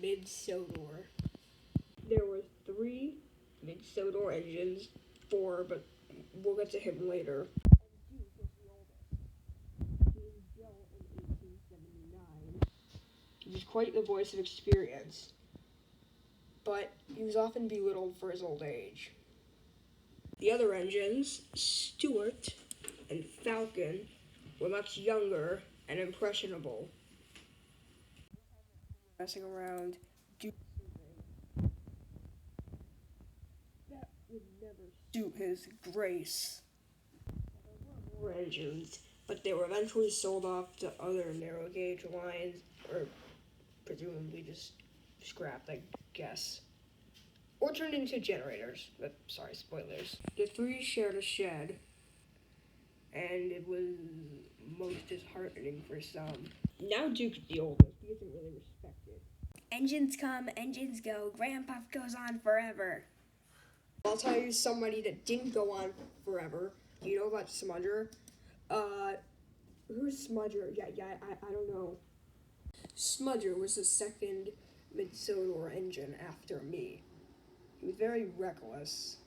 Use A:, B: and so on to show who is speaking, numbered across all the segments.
A: Mid Sodor. There were 3 Mid Sodor engines, 4, but we'll get to him later. And Duke was the oldest. He was built in 1879. He was quite the voice of experience, but he was often belittled for his old age. The other engines, Stuart and Falcon, were much younger and impressionable. Messing around, that would never suit his grace. There were more engines, but they were eventually sold off to other narrow gauge lines, or presumably just scrapped, I guess. Or turned into generators. But sorry, spoilers. The 3 shared a shed, and it was most disheartening for some. Now Duke's the oldest. He isn't really respected.
B: Engines come, engines go. Grandpa goes on forever.
A: I'll tell you somebody that didn't go on forever. Do you know about Smudger? Who's Smudger? I don't know. Smudger was the second Mid Sodor engine after me. He was very reckless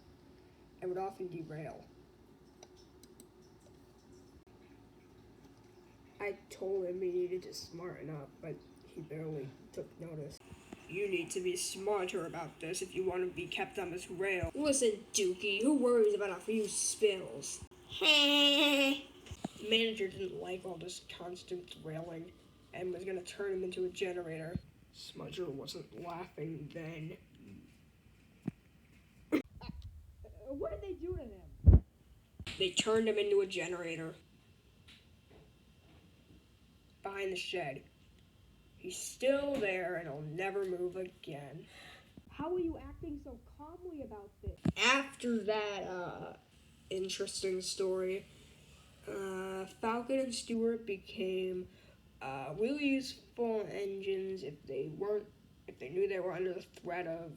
A: and would often derail. I told him he needed to smarten up, but he barely took notice. You need to be smarter about this if you want to be kept on this rail. Listen, Dookie, who worries about a few spills? The manager didn't like all this constant railing and was going to turn him into a generator. Smudger wasn't laughing then. What did they do to him? They turned him into a generator. Behind the shed. He's still there and he'll never move again. How are you acting so calmly about this? After that, interesting story, Falcon and Stuart became, really useful engines if they knew they were under the threat of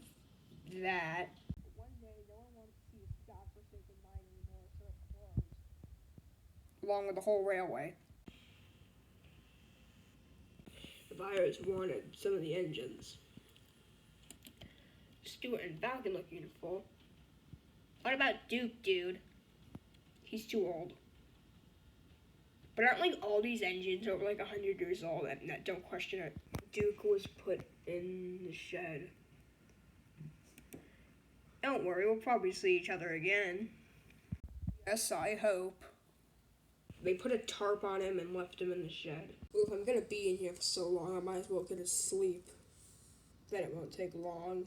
A: that. One day, no one wanted to see this godforsaken mine anymore, so it closed. Along with the whole railway. The buyers wanted some of the engines. Stuart and Falcon look beautiful. What about Duke, dude? He's too old. But aren't like all these engines over like 100 years old? Don't question it. Duke was put in the shed. Don't worry, we'll probably see each other again. Yes, I hope. They put a tarp on him and left him in the shed. Well, if I'm gonna be in here for so long, I might as well get a sleep. Then it won't take long.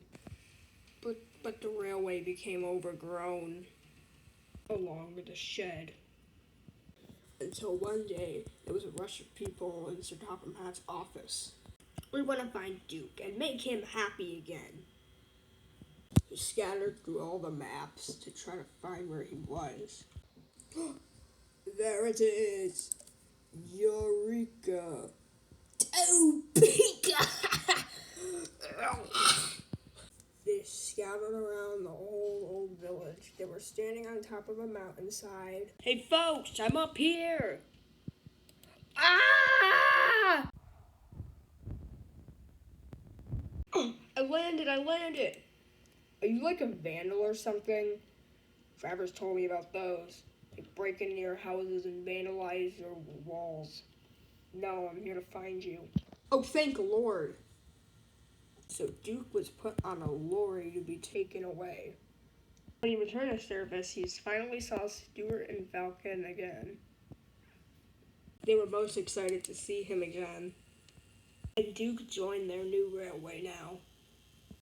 A: But the railway became overgrown, along with the shed. Until one day, there was a rush of people in Sir Topham Hatt's office. We want to find Duke and make him happy again. He scattered through all the maps to try to find where he was. There it is! Eureka! Oh, Pika! They scattered around the whole old village. They were standing on top of a mountainside. Hey folks, I'm up here! Ah! I landed! Are you like a vandal or something? Travers told me about those. They break into your houses and vandalize your walls. No, I'm here to find you. Oh, thank Lord. So Duke was put on a lorry to be taken away. When he returned to service, he finally saw Stuart and Falcon again. They were most excited to see him again. And Duke joined their new railway now.